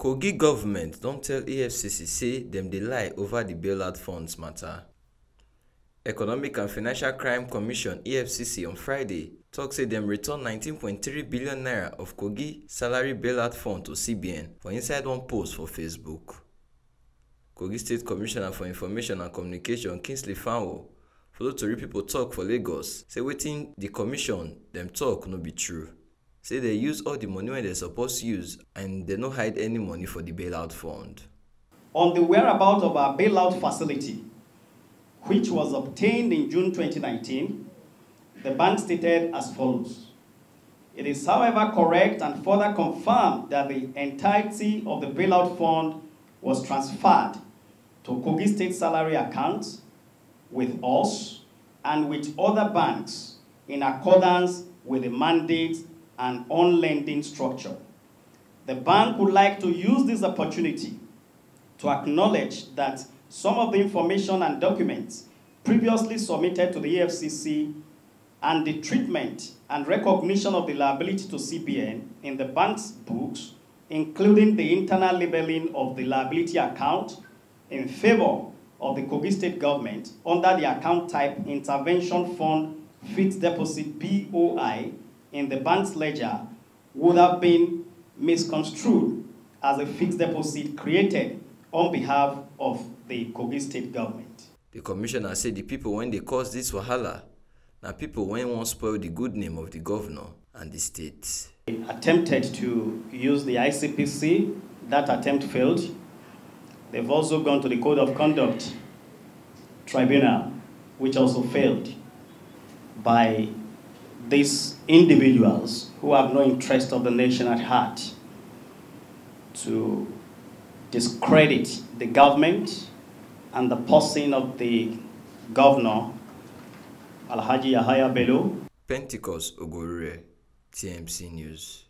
Kogi government don't tell EFCC say them dey lie over the bailout funds matter. Economic and Financial Crime Commission EFCC on Friday talk say them return 19.3 billion naira of Kogi salary bailout fund to CBN for inside one post for Facebook. Kogi State Commissioner for Information and Communication Kingsley Fanwo follow tori people talk for Lagos say wetin the commission them talk no be true. Say they use all the money when they supposed to use and they no hide any money for the bailout fund. On the whereabouts of our bailout facility, which was obtained in June 2019, the bank stated as follows. It is, however, correct and further confirmed that the entirety of the bailout fund was transferred to Kogi State salary accounts with us and with other banks in accordance with the mandate and on-lending structure. The bank would like to use this opportunity to acknowledge that some of the information and documents previously submitted to the EFCC and the treatment and recognition of the liability to CBN in the bank's books, including the internal labeling of the liability account in favor of the Kogi State government under the account type Intervention Fund Fixed Deposit BOI in the bank's ledger would have been misconstrued as a fixed deposit created on behalf of the Kogi State government. The commissioner said the people when they cause this wahala, now people when won't spoil the good name of the governor and the state. They attempted to use the ICPC. That attempt failed. They've also gone to the Code of Conduct Tribunal, which also failed by these individuals who have no interest of the nation at heart to discredit the government and the person of the governor, Alhaji Yahaya Bello. Pentecost Ogurure, TMC News.